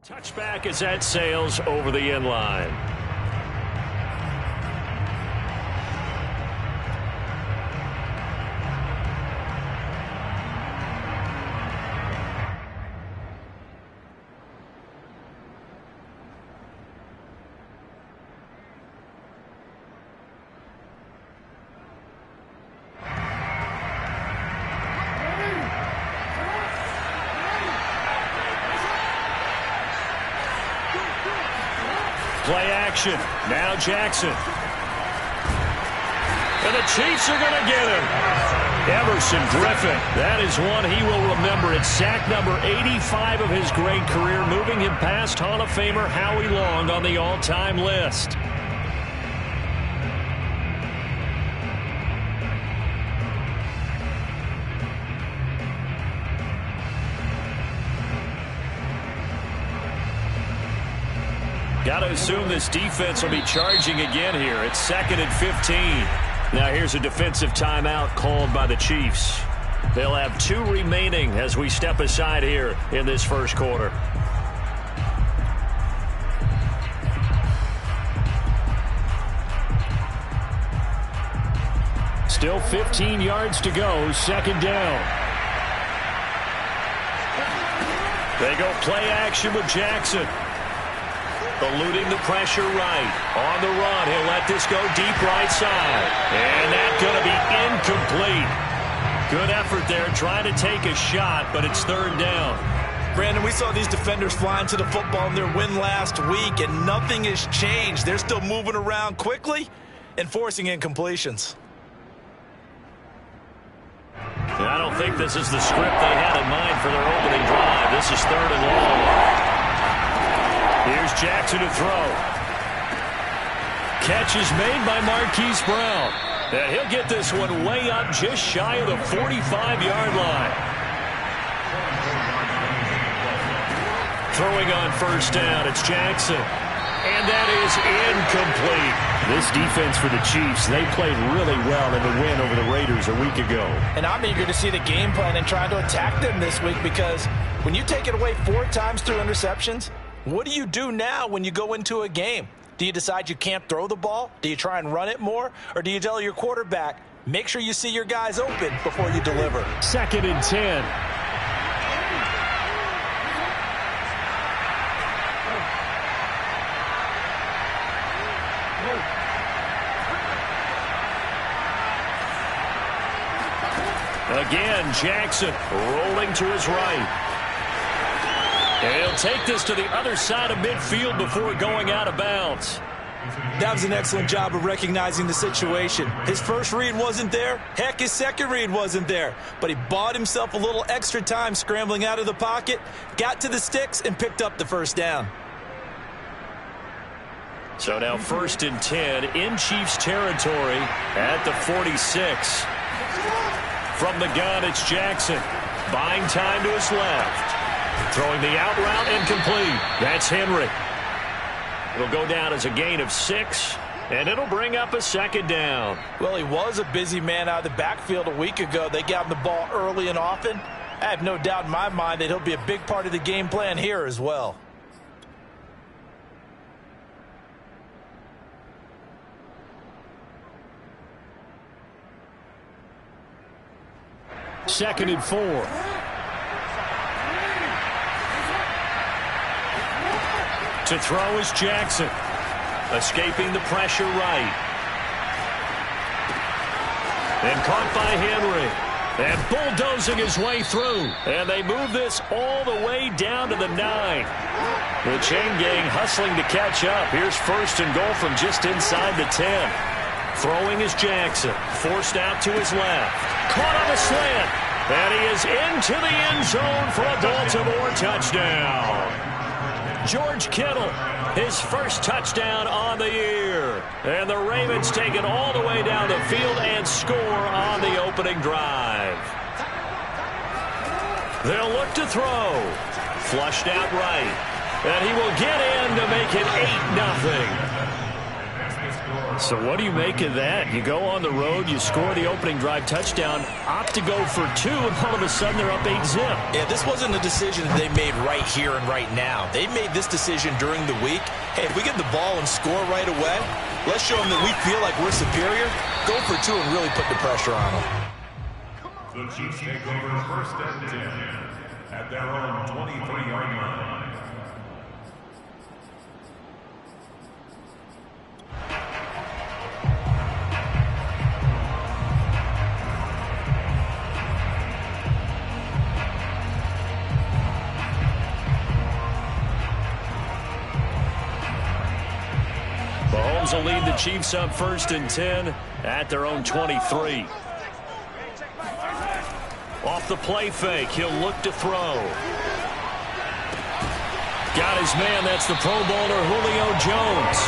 Touchback as that sails over the end line. Play action. Now Jackson. And the Chiefs are going to get him. Everson Griffin. That is one he will remember. It's sack number 85 of his great career, moving him past Hall of Famer Howie Long on the all-time list. Got to assume this defense will be charging again here. It's 2nd and 15. Now here's a defensive timeout called by the Chiefs. They'll have 2 remaining as we step aside here in this first quarter. Still 15 yards to go. 2nd down. They go play action with Jackson. Eluding the pressure right. On the run, he'll let this go deep right side. And that's going to be incomplete. Good effort there trying to take a shot, but it's 3rd down. Brandon, we saw these defenders flying to the football in their win last week, and nothing has changed. They're still moving around quickly and forcing incompletions. I don't think this is the script they had in mind for their opening drive. This is 3rd and long. Here's Jackson to throw. Catch is made by Marquise Brown. And he'll get this one way up just shy of the 45-yard line. Throwing on 1st down, it's Jackson. And that is incomplete. This defense for the Chiefs, they played really well in the win over the Raiders a week ago. And I'm eager to see the game plan and try to attack them this week, because when you take it away 4 times through interceptions, what do you do now when you go into a game? Do you decide you can't throw the ball? Do you try and run it more? Or do you tell your quarterback, make sure you see your guys open before you deliver? 2nd and 10. Again, Jackson rolling to his right. And he'll take this to the other side of midfield before going out of bounds. That was an excellent job of recognizing the situation. His first read wasn't there. Heck, his second read wasn't there. But he bought himself a little extra time scrambling out of the pocket, got to the sticks, and picked up the 1st down. So now 1st and 10 in Chiefs territory at the 46. From the gun, it's Jackson. Buying time to his left. Throwing the out route incomplete. That's Henry. It'll go down as a gain of 6, and it'll bring up a 2nd down. Well, he was a busy man out of the backfield a week ago. They got him the ball early and often. I have no doubt in my mind that he'll be a big part of the game plan here as well. Second and 4. To throw is Jackson. Escaping the pressure right. And caught by Henry. And bulldozing his way through. And they move this all the way down to the 9. The chain gang hustling to catch up. Here's 1st and goal from just inside the 10. Throwing is Jackson. Forced out to his left. Caught on a slant. And he is into the end zone for a Baltimore touchdown. George Kittle, his first touchdown on the year. And the Ravens take it all the way down the field and score on the opening drive. They'll look to throw. Flushed out right. And he will get in to make it 8-0. So what do you make of that? You go on the road, you score the opening drive touchdown, opt to go for 2, and all of a sudden they're up 8-zip. Yeah, this wasn't a decision they made right here and right now. They made this decision during the week. Hey, if we get the ball and score right away, let's show them that we feel like we're superior. Go for 2 and really put the pressure on them. The Chiefs take over 1st and 10 at their own 23-yard line. Mahomes will lead the Chiefs up 1st and 10 at their own 23. Off the play fake, he'll look to throw. Got his man, that's the Pro Bowler Julio Jones.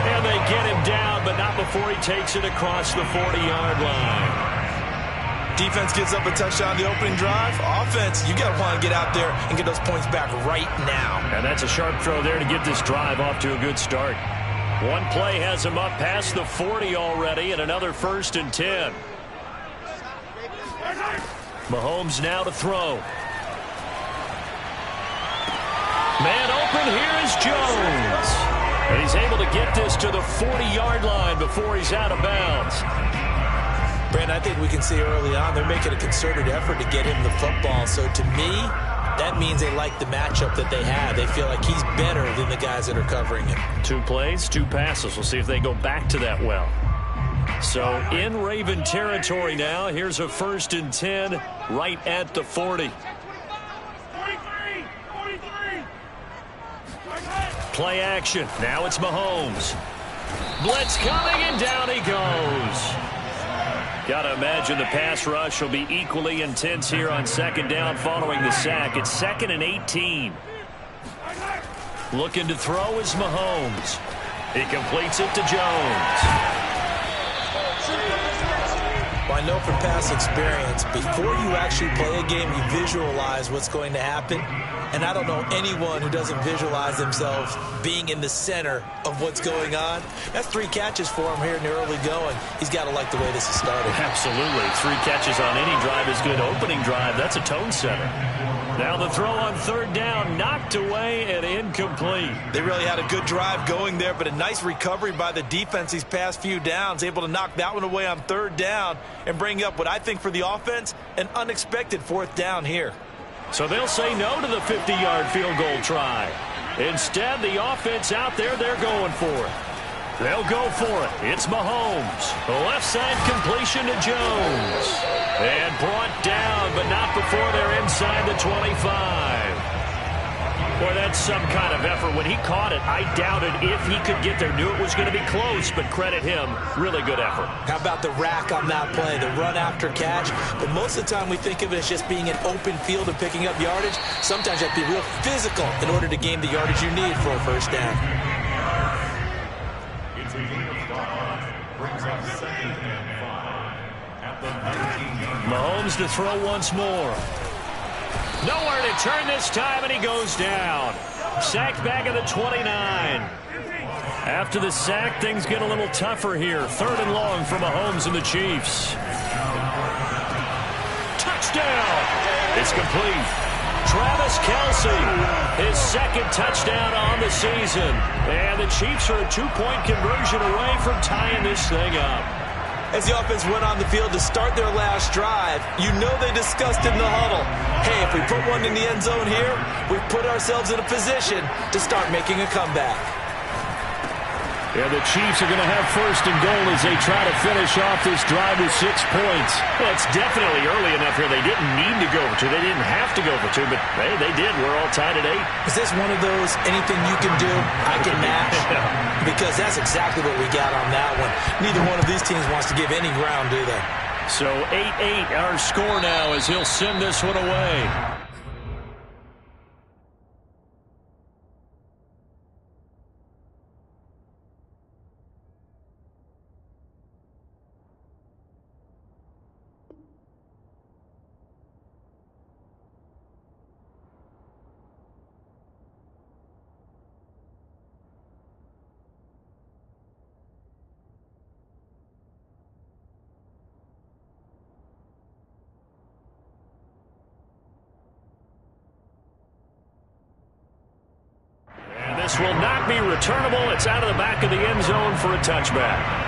And they get him down, but not before he takes it across the 40-yard line. Defense gives up a touchdown the opening drive. Offense, you got to want to get out there and get those points back right now. And that's a sharp throw there to get this drive off to a good start. One play has him up past the 40 already, and another 1st and 10. Mahomes now to throw. Man open, here is Jones. And he's able to get this to the 40-yard line before he's out of bounds. Brandon, I think we can see early on they're making a concerted effort to get him the football. So to me, that means they like the matchup that they have. They feel like he's better than the guys that are covering him. 2 plays, 2 passes. We'll see if they go back to that well. So in Raven territory now, here's a 1st and 10 right at the 40. Play action. Now it's Mahomes. Blitz coming, and down he goes. Got to imagine the pass rush will be equally intense here on 2nd down following the sack. It's 2nd and 18. Looking to throw is Mahomes. He completes it to Jones. Well, I know from past experience, before you actually play a game, you visualize what's going to happen. And I don't know anyone who doesn't visualize themselves being in the center of what's going on. That's 3 catches for him here in the early going. He's got to like the way this has started. Absolutely. 3 catches on any drive is good. Opening drive, that's a tone setter. Now the throw on 3rd down, knocked away and incomplete. They really had a good drive going there, but a nice recovery by the defense these past few downs, able to knock that one away on 3rd down and bring up what I think for the offense, an unexpected 4th down here. So they'll say no to the 50-yard field goal try. Instead, the offense out there, they're going for it. They'll go for it. It's Mahomes. The left side completion to Jones. And brought down, but not before they're inside the 25. Boy, that's some kind of effort. When he caught it, I doubted if he could get there. Knew it was going to be close, but credit him. Really good effort. How about the rack on that play, the run after catch? But most of the time we think of it as just being an open field and picking up yardage. Sometimes you have to be real physical in order to gain the yardage you need for a 1st down. It's a gain of 5. Brings up 2nd and 5 at the 19-yard line. Mahomes to throw once more. Nowhere to turn this time, and he goes down. Sacked back at the 29. After the sack, things get a little tougher here. 3rd and long for Mahomes and the Chiefs. Touchdown! It's complete. Travis Kelce, his 2nd touchdown on the season. And the Chiefs are a 2-point conversion away from tying this thing up. As the offense went on the field to start their last drive, you know they discussed in the huddle, hey, if we put one in the end zone here, we put ourselves in a position to start making a comeback. Yeah, the Chiefs are going to have 1st and goal as they try to finish off this drive with 6 points. Well, it's definitely early enough here. They didn't need to go for 2. They didn't have to go for 2, but hey, they did. We're all tied at 8. Is this one of those anything you can do, I can match? Because that's exactly what we got on that one. Neither one of these teams wants to give any ground, do they? So 8-8 our score now as he'll send this one away. will not be returnable. It's out of the back of the end zone for a touchback.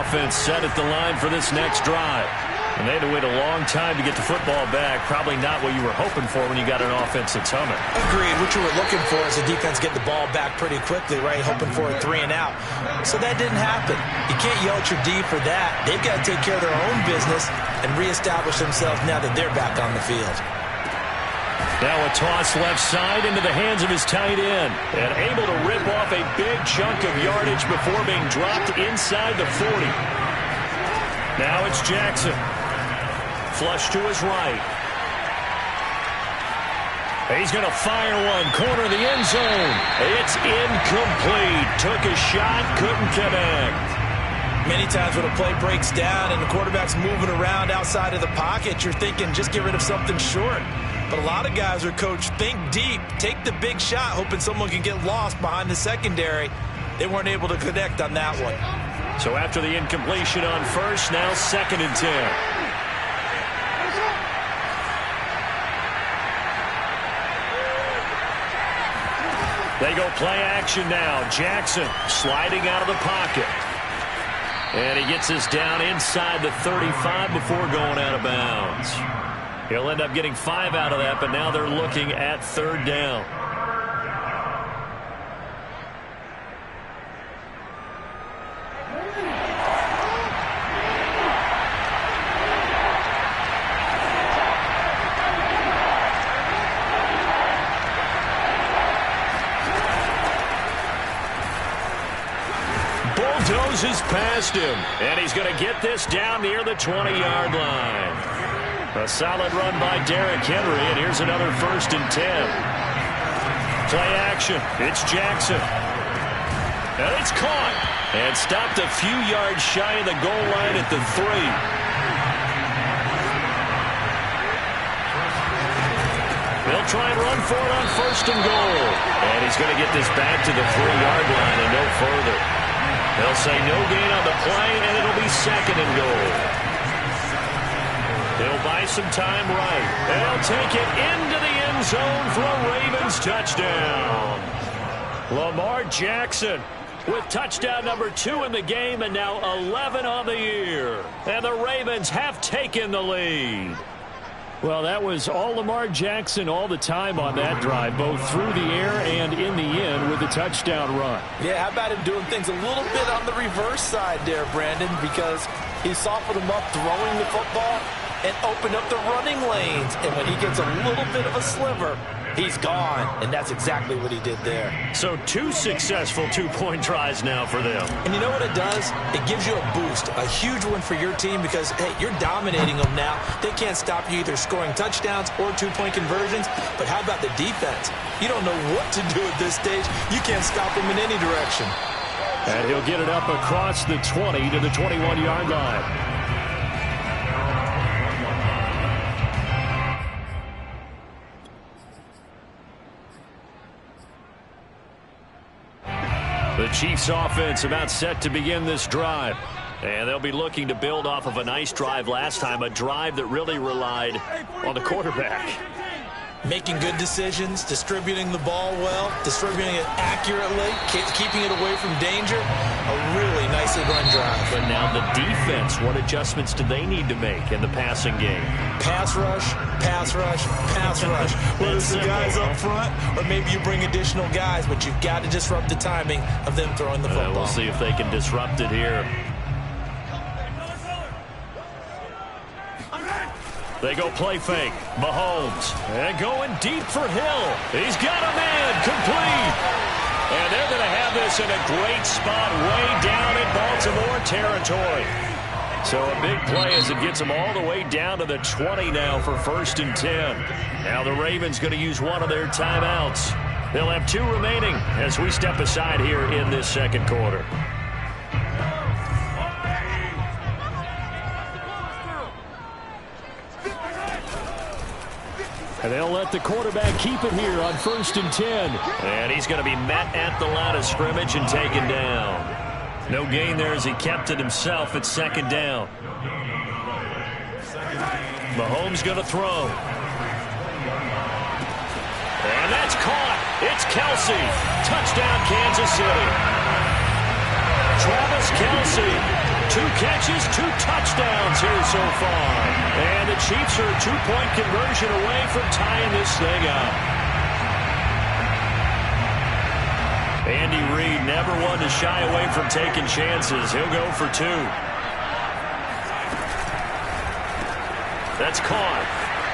Offense set at the line for this next drive. And they had to wait a long time to get the football back. Probably not what you were hoping for when you got an offense that's humming. Agreed. What you were looking for is the defense get the ball back pretty quickly, right? Hoping for a 3 and out. So that didn't happen. You can't yell at your D for that. They've got to take care of their own business and reestablish themselves now that they're back on the field. Now a toss left side into the hands of his tight end. And able to rip off a big chunk of yardage before being dropped inside the 40. Now it's Jackson. Flush to his right. He's going to fire one. Corner of the end zone. It's incomplete. Took a shot, couldn't connect. Many times when a play breaks down and the quarterback's moving around outside of the pocket, you're thinking just get rid of something short. But a lot of guys are coached, think deep, take the big shot, hoping someone can get lost behind the secondary. They weren't able to connect on that one. So after the incompletion on first, now 2nd and 10. They go play action now. Jackson sliding out of the pocket. And he gets this down inside the 35 before going out of bounds. He'll end up getting 5 out of that, but now they're looking at 3rd down. Bulldozes past him, and he's going to get this down near the 20-yard line. A solid run by Derrick Henry, and here's another 1st and 10. Play action. It's Jackson. And it's caught. And stopped a few yards shy of the goal line at the 3. They'll try and run for it on 1st and goal. And he's going to get this back to the 3-yard line and no further. They'll say no gain on the play, and it'll be 2nd and goal. They'll buy some time right. They'll take it into the end zone for a Ravens touchdown. Lamar Jackson with touchdown number 2 in the game and now 11 on the year. And the Ravens have taken the lead. Well, that was all Lamar Jackson all the time on that drive, both through the air and in the end with a touchdown run. Yeah, how about him doing things a little bit on the reverse side there, Brandon, because he softened them up throwing the football and opened up the running lanes. And when he gets a little bit of a sliver, he's gone. And that's exactly what he did there. So 2 successful 2-point tries now for them. And you know what it does? It gives you a boost, a huge one for your team because, hey, you're dominating them now. They can't stop you either scoring touchdowns or 2-point conversions. But how about the defense? You don't know what to do at this stage. You can't stop them in any direction. And he'll get it up across the 20 to the 21-yard line. The Chiefs offense about set to begin this drive. And they'll be looking to build off of a nice drive last time, a drive that really relied on the quarterback. Making good decisions, distributing the ball well, distributing it accurately, keeping it away from danger. A really nicely run drive. But now the defense, what adjustments do they need to make in the passing game? Pass rush, pass rush, pass rush. Whether it's the guys up front or maybe you bring additional guys, but you've got to disrupt the timing of them throwing the football. We'll see if they can disrupt it here. They go play fake. Mahomes. And going deep for Hill. He's got a man. Complete. And they're going to have this in a great spot way down in Baltimore territory. So a big play as it gets them all the way down to the 20 now for 1st and 10. Now the Ravens going to use one of their timeouts. They'll have 2 remaining as we step aside here in this 2nd quarter. And they'll let the quarterback keep it here on 1st and 10. And he's going to be met at the line of scrimmage and taken down. No gain there as he kept it himself at 2nd down. Mahomes going to throw. And that's caught. It's Kelsey. Touchdown, Kansas City. Travis Kelsey. 2 catches, 2 touchdowns here so far. And the Chiefs are a 2-point conversion away from tying this thing up. Andy Reid never one to shy away from taking chances. He'll go for 2. That's caught.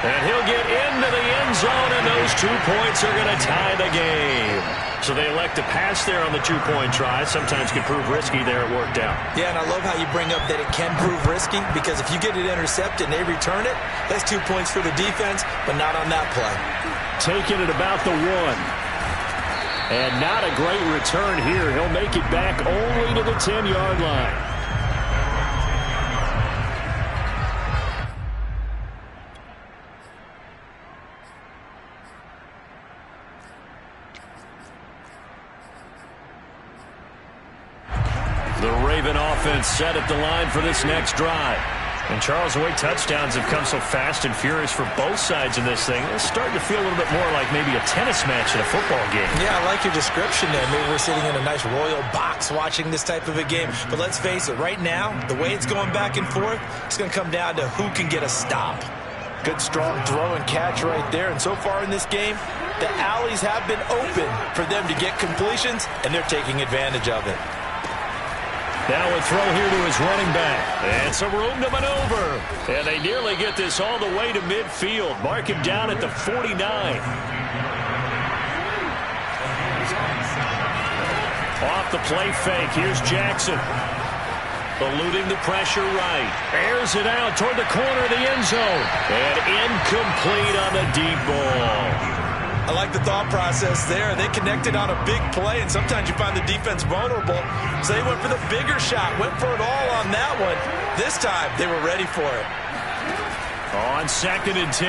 And he'll get into the end zone, and those 2 points are going to tie the game. So they elect to pass there on the 2-point try. Sometimes can prove risky there. It worked out. Yeah, and I love how you bring up that it can prove risky, because if you get it intercepted and they return it, that's 2 points for the defense, but not on that play. Taking it about the 1. And not a great return here. He'll make it back only to the 10-yard line. The Raven offense set at the line for this next drive. And Charles, the way touchdowns have come so fast and furious for both sides in this thing, it's starting to feel a little bit more like maybe a tennis match in a football game. Yeah, I like your description there. Maybe we're sitting in a nice royal box watching this type of a game. But let's face it, right now, the way it's going back and forth, it's going to come down to who can get a stop. Good, strong throw and catch right there. And so far in this game, the alleys have been open for them to get completions, and they're taking advantage of it. Now a throw here to his running back. And some room to maneuver. And they nearly get this all the way to midfield. Mark him down at the 49. Off the play fake. Here's Jackson. Eluding the pressure right. Airs it out toward the corner of the end zone. And incomplete on the deep ball. I like the thought process there. They connected on a big play, and sometimes you find the defense vulnerable. So they went for the bigger shot, went for it all on that one. This time, they were ready for it. On 2nd and 10,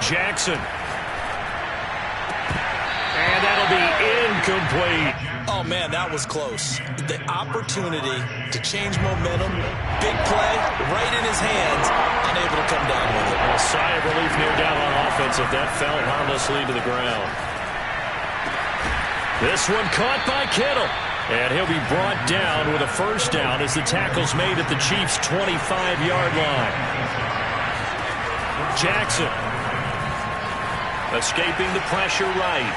Jackson. And that'll be incomplete. Oh, man, that was close. The opportunity to change momentum, big play, right in his hands, unable to come down with it. A sigh of relief near down on offense if that fell harmlessly to the ground. This one caught by Kittle. And he'll be brought down with a 1st down as the tackle's made at the Chiefs' 25-yard line. Jackson escaping the pressure right.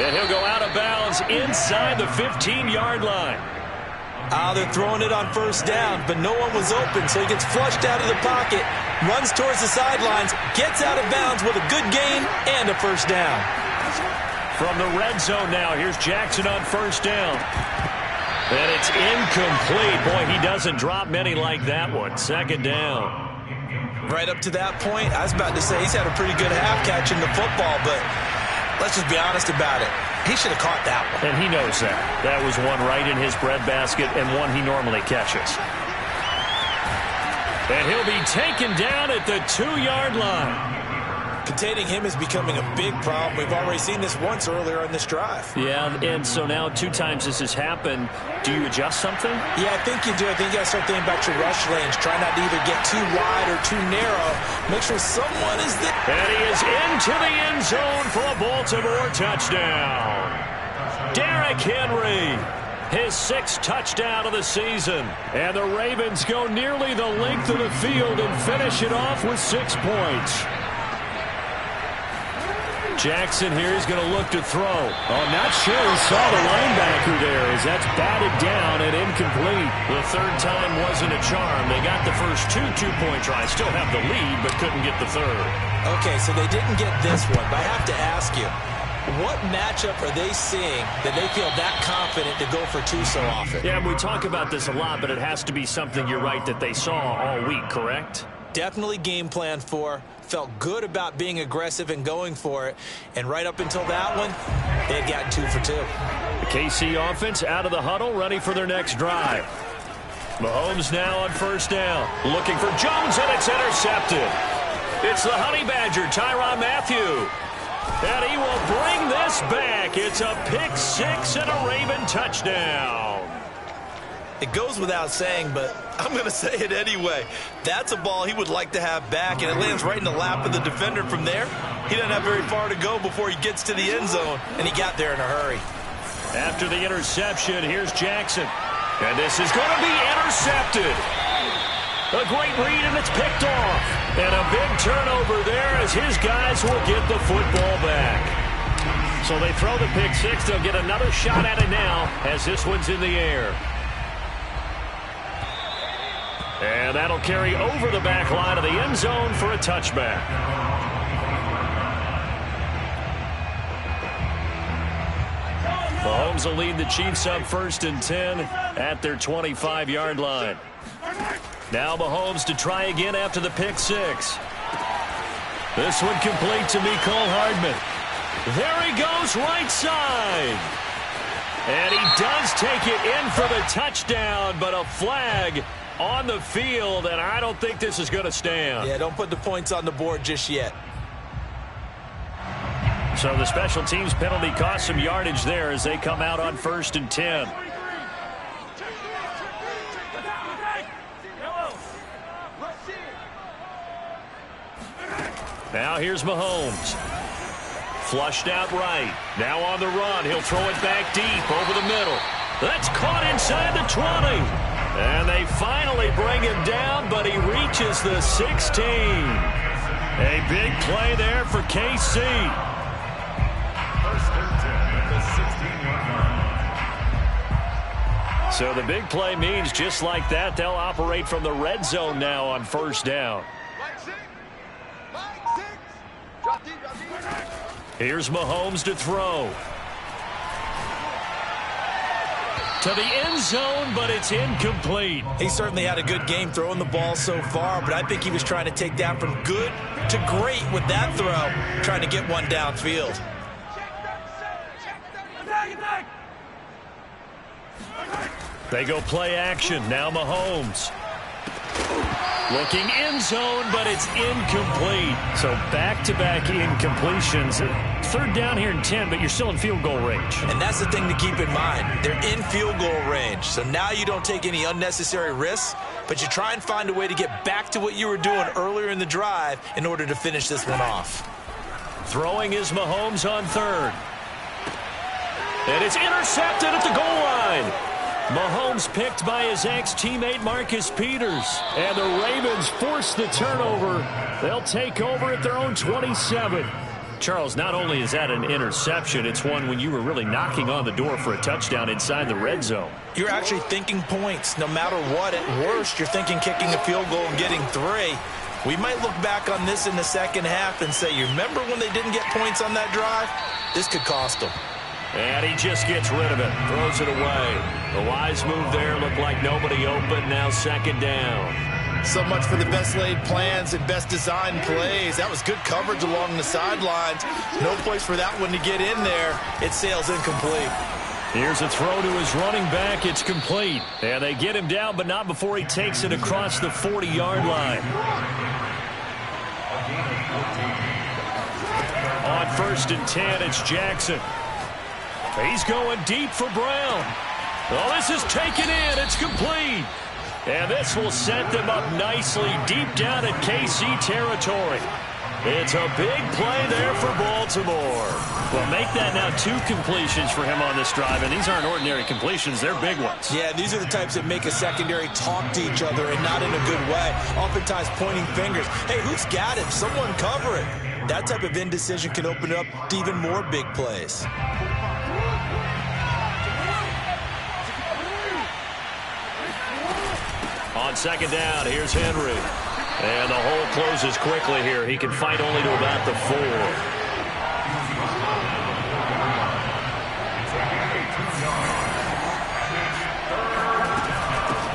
And he'll go out of bounds inside the 15-yard line. They're throwing it on 1st down, but no one was open, so he gets flushed out of the pocket, runs towards the sidelines, gets out of bounds with a good gain and a 1st down. From the red zone now, here's Jackson on 1st down. And it's incomplete. Boy, he doesn't drop many like that one. 2nd down. Right up to that point, I was about to say he's had a pretty good half catching the football, but let's just be honest about it. He should have caught that one. And he knows that. That was one right in his breadbasket and one he normally catches. And he'll be taken down at the 2-yard line. Containing him is becoming a big problem. We've already seen this once earlier in this drive. Yeah, and so now 2 times this has happened. Do you adjust something? Yeah, I think you do. I think you got to start thinking about your rush lanes. Try not to either get too wide or too narrow. Make sure someone is there. And he is into the end zone for a Baltimore touchdown. Derrick Henry, his 6th touchdown of the season. And the Ravens go nearly the length of the field and finish it off with 6 points. Jackson here is going to look to throw. Oh, not sure he saw the linebacker there as that's batted down and incomplete. The 3rd time wasn't a charm. They got the first 2 two-point tries. Still have the lead, but couldn't get the 3rd. Okay, so they didn't get this one, but I have to ask you, what matchup are they seeing that they feel that confident to go for 2 so often? Yeah, we talk about this a lot, but it has to be something, you're right, that they saw all week, correct? Definitely game plan for, felt good about being aggressive and going for it, and right up until that one, they had gotten 2 for 2. The KC offense out of the huddle, ready for their next drive. Mahomes now on 1st down, looking for Jones, and it's intercepted. It's the Honey Badger, Tyrann Mathieu. And he will bring this back. It's a pick six and a Raven touchdown. It goes without saying, but I'm going to say it anyway. That's a ball he would like to have back, and it lands right in the lap of the defender from there. He doesn't have very far to go before he gets to the end zone, and he got there in a hurry. After the interception, here's Jackson. And this is going to be intercepted. A great read, and it's picked off. And a big turnover there as his guys will get the football back. So they throw the pick six. They'll get another shot at it now as this one's in the air. And that'll carry over the back line of the end zone for a touchback. Mahomes will lead the Chiefs up 1st and 10 at their 25-yard line. Now Mahomes to try again after the pick six. This one complete to Mecole Hardman. There he goes, right side. And he does take it in for the touchdown, but a flag on the field, and I don't think this is going to stand. Yeah, don't put the points on the board just yet. So the special teams penalty cost some yardage there as they come out on 1st and 10. Now here's Mahomes. Flushed out right. Now on the run. He'll throw it back deep over the middle. That's caught inside the 20. And they finally bring him down, but he reaches the 16. A big play there for KC. 1st and 10 at the 16-yard line. So the big play means just like that, they'll operate from the red zone now on 1st down. Here's Mahomes to throw. To the end zone, but it's incomplete. He certainly had a good game throwing the ball so far, but I think he was trying to take that from good to great with that throw, trying to get one downfield. They go play action. Now Mahomes. Looking end zone, but it's incomplete. So back-to-back incompletions. 3rd down here and 10, but you're still in field goal range. And that's the thing to keep in mind. They're in field goal range. So now you don't take any unnecessary risks, but you try and find a way to get back to what you were doing earlier in the drive in order to finish this one off. Throwing is Mahomes on 3rd. And it's intercepted at the goal line. Mahomes picked by his ex-teammate Marcus Peters. And the Ravens force the turnover. They'll take over at their own 27. Charles, not only is that an interception, it's one when you were really knocking on the door for a touchdown inside the red zone. You're actually thinking points. No matter what, at worst, you're thinking kicking a field goal and getting 3. We might look back on this in the second half and say, you remember when they didn't get points on that drive? This could cost them. And he just gets rid of it, throws it away. The wise move there, looked like nobody open, now 2nd down. So much for the best laid plans and best designed plays. That was good coverage along the sidelines. No place for that one to get in there. It sails incomplete. Here's a throw to his running back. It's complete. And they get him down, but not before he takes it across the 40-yard line. On 1st and 10, it's Jackson. He's going deep for Brown. Oh, this is taken in. It's complete. And this will set them up nicely deep down at KC territory. It's a big play there for Baltimore. Well, make that now 2 completions for him on this drive, and these aren't ordinary completions. They're big ones. Yeah, these are the types that make a secondary talk to each other and not in a good way. Oftentimes pointing fingers. Hey, who's got it? Someone cover it. That type of indecision can open up to even more big plays. On 2nd down, here's Henry. And the hole closes quickly here. He can fight only to about the 4.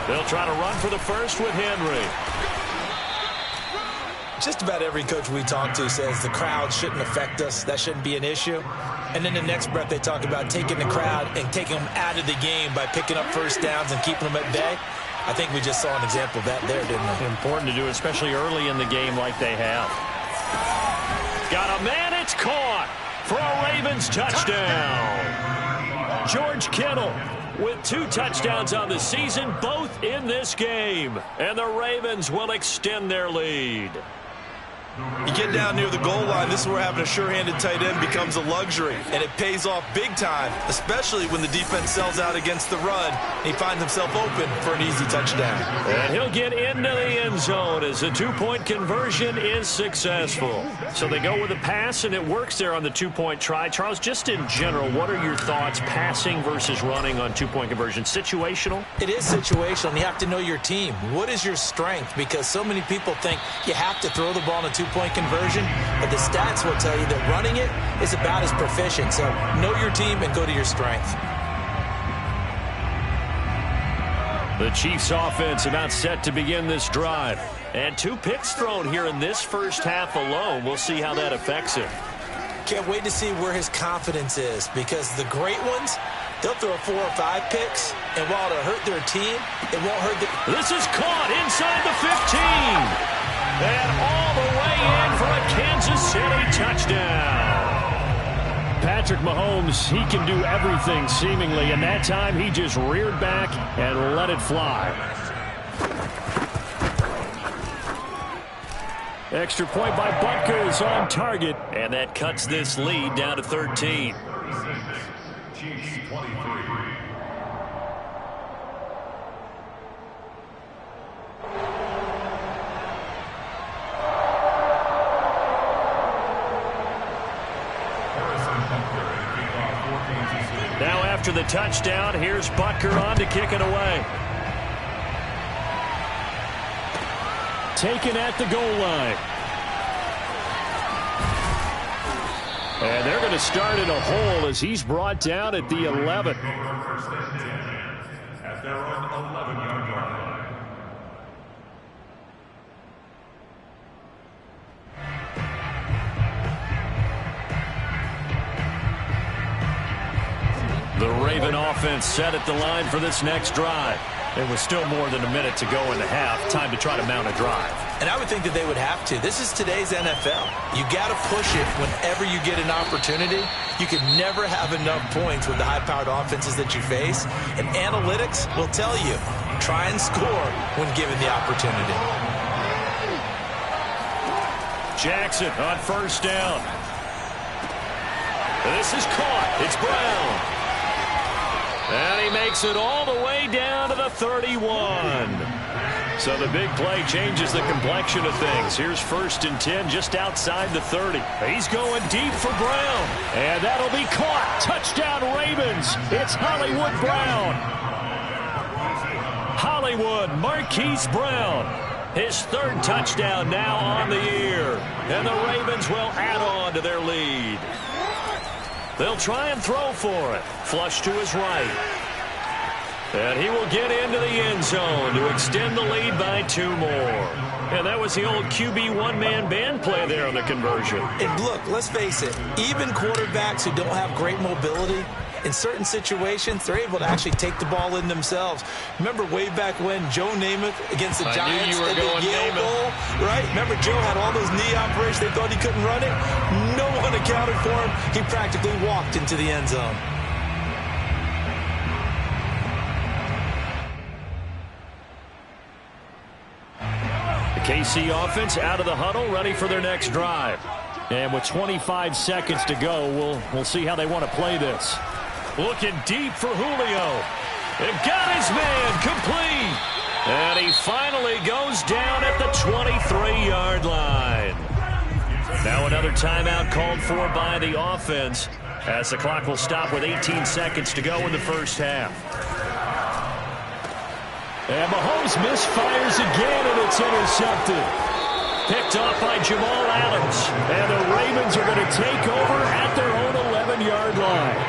They'll try to run for the first with Henry. Just about every coach we talk to says the crowd shouldn't affect us. That shouldn't be an issue. And then the next breath they talk about taking the crowd and taking them out of the game by picking up 1st downs and keeping them at bay. I think we just saw an example of that there, didn't we? Important to do, especially early in the game like they have. Got a man, it's caught for a Ravens touchdown. George Kittle with 2 touchdowns on the season, both in this game. And the Ravens will extend their lead. You get down near the goal line, this is where having a sure-handed tight end becomes a luxury, and it pays off big time, especially when the defense sells out against the run, and he finds himself open for an easy touchdown. And he'll get into the end zone as the 2-point conversion is successful. So they go with a pass, and it works there on the 2-point try. Charles, just in general, what are your thoughts passing versus running on 2-point conversion? Situational? It is situational, and you have to know your team. What is your strength? Because so many people think you have to throw the ball in a 2-point conversion, but the stats will tell you that running it is about as proficient. So know your team and go to your strength. The Chiefs offense about set to begin this drive. And 2 picks thrown here in this first half alone. We'll see how that affects him. Can't wait to see where his confidence is, because the great ones, they'll throw 4 or 5 picks, and while it'll hurt their team, it won't hurt the... This is caught inside the 15. And all the way in for a Kansas City touchdown. Patrick Mahomes, he can do everything seemingly, and that time he just reared back and let it fly. Extra point by Butker is on target, and that cuts this lead down to 13. Chiefs 23. Now after the touchdown, here's Butker on to kick it away. Taken at the goal line. And they're going to start in a hole as he's brought down at the 11. At their own 11-yard line. The Raven offense set at the line for this next drive. It was still more than a minute to go in the half. Time to try to mount a drive. And I would think that they would have to. This is today's NFL. You got to push it whenever you get an opportunity. You can never have enough points with the high-powered offenses that you face. And analytics will tell you, try and score when given the opportunity. Jackson on first down. This is caught. It's Brown. And he makes it all the way down to the 31. So the big play changes the complexion of things. Here's 1st and 10 just outside the 30. He's going deep for Brown. And that'll be caught. Touchdown Ravens. It's Hollywood Brown. Hollywood Marquise Brown. His 3rd touchdown now on the year. And the Ravens will add on to their lead. They'll try and throw for it. Flush to his right. And he will get into the end zone to extend the lead by 2 more. And that was the old QB one-man band play there on the conversion. And look, let's face it, even quarterbacks who don't have great mobility, in certain situations, they're able to actually take the ball in themselves. Remember way back when Joe Namath against the Giants at the Yale Bowl, right? Remember Joe had all those knee operations. They thought he couldn't run it. No one accounted for him. He practically walked into the end zone. The KC offense out of the huddle, ready for their next drive. And with 25 seconds to go, we'll see how they want to play this. Looking deep for Julio. And got his man complete. And he finally goes down at the 23-yard line. Now another timeout called for by the offense as the clock will stop with 18 seconds to go in the first half. And Mahomes misfires again, and it's intercepted. Picked off by Jamal Adams. And the Ravens are going to take over at their own 11-yard line.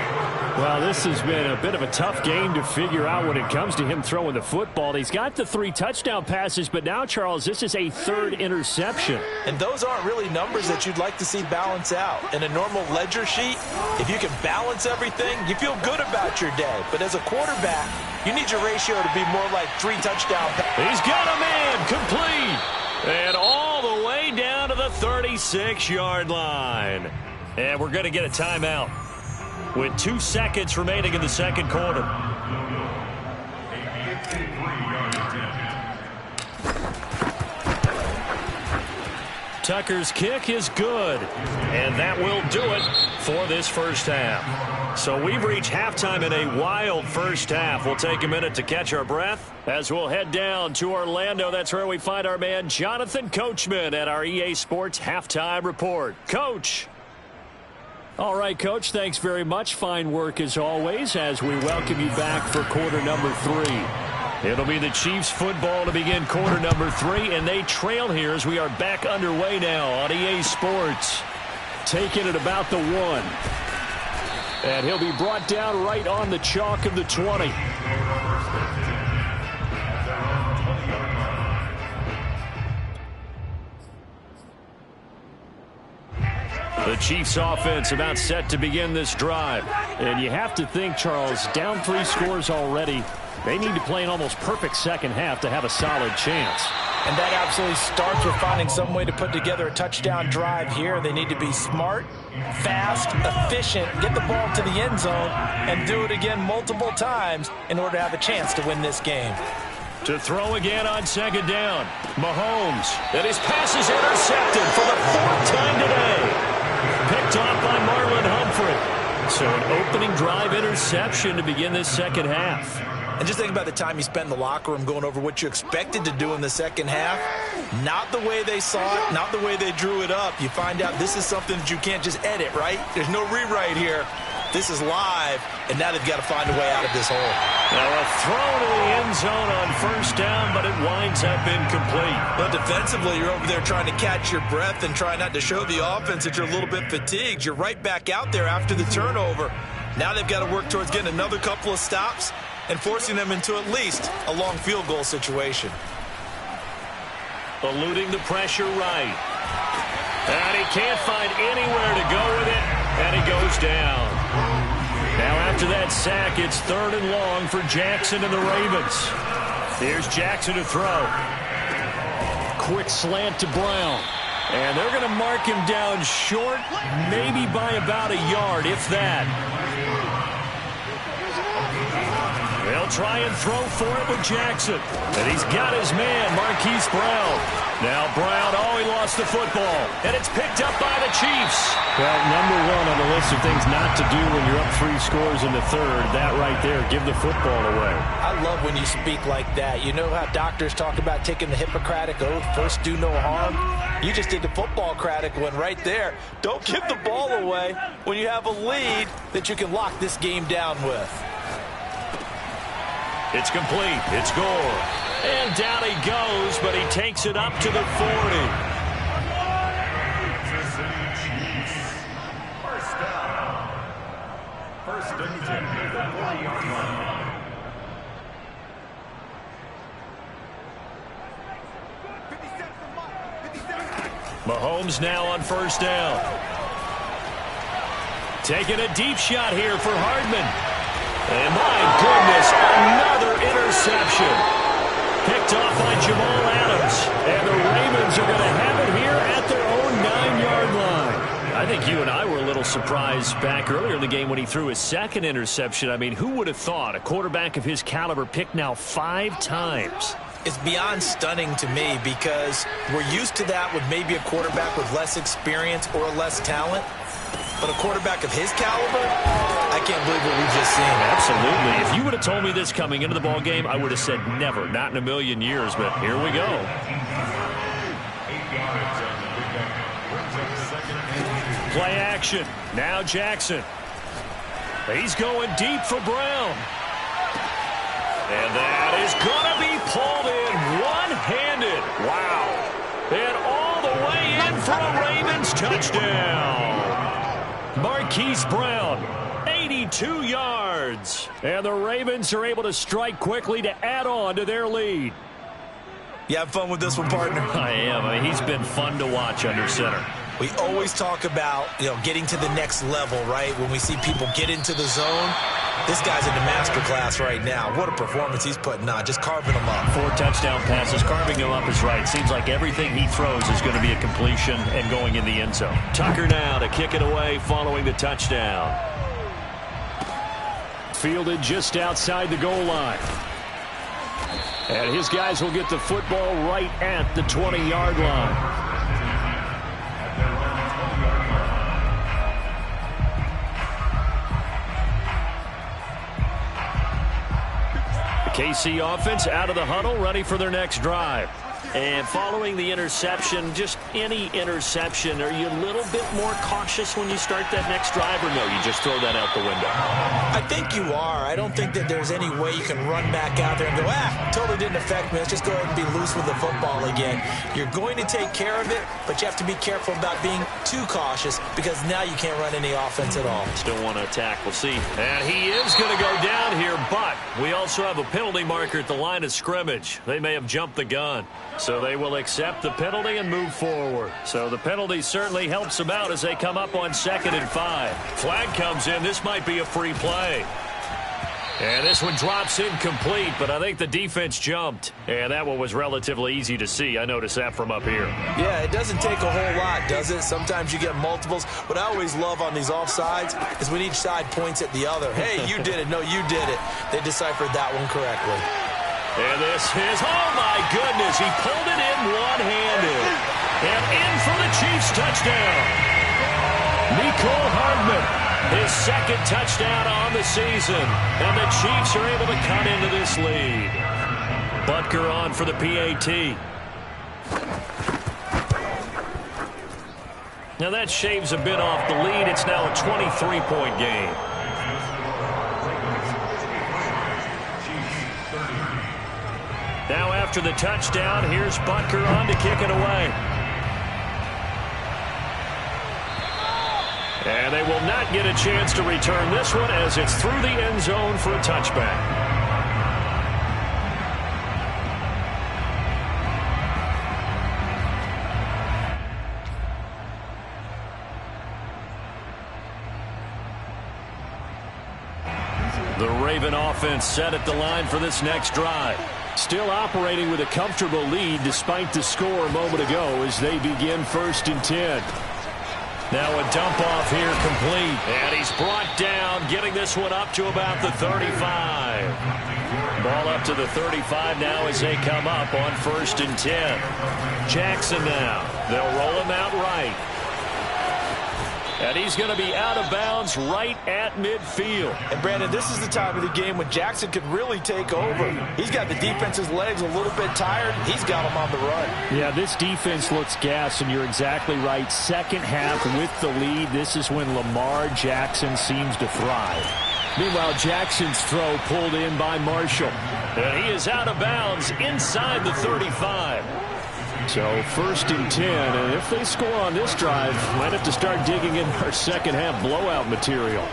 Well, this has been a bit of a tough game to figure out when it comes to him throwing the football. He's got the 3 touchdown passes, but now, Charles, this is a 3rd interception. And those aren't really numbers that you'd like to see balance out. In a normal ledger sheet, if you can balance everything, you feel good about your day. But as a quarterback, you need your ratio to be more like 3 touchdown passes. He's got a man complete. And all the way down to the the 36-yard line. And we're going to get a timeout with 2 seconds remaining in the second quarter. Tucker's kick is good, and that will do it for this first half. So we've reached halftime in a wild first half. We'll take a minute to catch our breath as we'll head down to Orlando. That's where we find our man Jonathan Coachman at our EA Sports Halftime Report. Coach. All right, Coach, thanks very much. Fine work as always as we welcome you back for quarter number 3. It'll be the Chiefs football to begin quarter number 3, and they trail here as we are back underway now on EA Sports. Taking it about the 1. And he'll be brought down right on the chalk of the 20. The Chiefs offense about set to begin this drive. And you have to think, Charles, down 3 scores already. They need to play an almost perfect second half to have a solid chance. And that absolutely starts with finding some way to put together a touchdown drive here. They need to be smart, fast, efficient, get the ball to the end zone, and do it again multiple times in order to have a chance to win this game. To throw again on second down, Mahomes. And his pass is intercepted for the 4th time today. Picked off by Marlon Humphrey. So an opening drive interception to begin this second half. And just think about the time you spent in the locker room going over what you expected to do in the second half. Not the way they saw it, not the way they drew it up. You find out this is something that you can't just edit, right? There's no rewrite here. This is live, and now they've got to find a way out of this hole. Now a throw to the end zone on first down, but it winds up incomplete. But defensively, you're over there trying to catch your breath and try not to show the offense that you're a little bit fatigued. You're right back out there after the turnover. Now they've got to work towards getting another couple of stops and forcing them into at least a long field goal situation. Eluding the pressure right. And he can't find anywhere to go with it, and he goes down. Now after that sack, it's 3rd and long for Jackson and the Ravens. Here's Jackson to throw. Quick slant to Brown. And they're going to mark him down short, maybe by about a yard, if that. They'll try and throw for it with Jackson. And he's got his man, Marquise Brown. Now Brown, he lost the football. And it's picked up by the Chiefs. Well, number 1 on the list of things not to do when you're up 3 scores in the 3rd. That right there, give the football away. I love when you speak like that. You know how doctors talk about taking the Hippocratic Oath, first do no harm? You just did the football-cratic one right there. Don't give the ball away when you have a lead that you can lock this game down with. It's complete. It's Gore. And down he goes, but he takes it up to the 40. First down. First and 10 at the 40-yard line. Mahomes now on first down. Taking a deep shot here for Hardman. And my goodness, another interception. Picked off by Jamal Adams. And the Ravens are going to have it here at their own 9-yard line. I think you and I were a little surprised back earlier in the game when he threw his 2nd interception. I mean, who would have thought a quarterback of his caliber picked now 5 times? It's beyond stunning to me because we're used to that with maybe a quarterback with less experience or less talent. But a quarterback of his caliber, I can't believe what we've just seen. Absolutely. If you would have told me this coming into the ball game, I would have said never, not in a million years. But here we go. Play action. Now Jackson. He's going deep for Brown. And that is going to be pulled in one-handed. Wow. And all the way in for a Ravens touchdown. Marquise Brown, 82 yards. And the Ravens are able to strike quickly to add on to their lead. You have fun with this one, partner? I am. I mean, he's been fun to watch under center. We always talk about, getting to the next level, right? When we see people get into the zone, This guy's in the master class right now. What a performance he's putting on, just carving them up. 4 touchdown passes, carving him up is right. Seems like everything he throws is going to be a completion and going in the end zone. Tucker now to kick it away following the touchdown. Fielded just outside the goal line. And his guys will get the football right at the 20-yard line. KC offense out of the huddle, ready for their next drive. And following the interception, just any interception, are you a little bit more cautious when you start that next drive, or no, you just throw that out the window? I think you are. I don't think that there's any way you can run back out there and go, totally didn't affect me. Let's just go ahead and be loose with the football again. You're going to take care of it, but you have to be careful about being too cautious because now you can't run any offense at all. Still want to attack. We'll see. And he is going to go down here, but we also have a penalty marker at the line of scrimmage. They may have jumped the gun. So they will accept the penalty and move forward. So the penalty certainly helps them out as they come up on 2nd and 5. Flag comes in. This might be a free play. And this one drops incomplete, but I think the defense jumped. And that one was relatively easy to see. I noticed that from up here. Yeah, it doesn't take a whole lot, does it? Sometimes you get multiples. What I always love on these offsides is when each side points at the other. Hey, you did it. No, you did it. They deciphered that one correctly. And this is, oh my goodness, he pulled it in one-handed. And in for the Chiefs touchdown. Mecole Hardman, his 2nd touchdown on the season. And the Chiefs are able to cut into this lead. Butker on for the PAT. Now that shaves a bit off the lead. It's now a 23-point game. Now after the touchdown, here's Butker on to kick it away. And they will not get a chance to return this one as it's through the end zone for a touchback. The Raven offense set at the line for this next drive. Still operating with a comfortable lead despite the score a moment ago as they begin 1st and 10. Now a dump off here complete. And he's brought down, getting this one up to about the 35. Ball up to the 35 now as they come up on 1st and 10. Jackson now. They'll roll him out right. And he's going to be out of bounds right at midfield. And, Brandon, this is the time of the game when Jackson could really take over. He's got the defense's legs a little bit tired. He's got them on the run. Yeah, this defense looks gassed, and you're exactly right. Second half with the lead, this is when Lamar Jackson seems to thrive. Meanwhile, Jackson's throw pulled in by Marshall. And he is out of bounds inside the 35. So 1st and 10, and if they score on this drive, might have to start digging in our second half blowout material.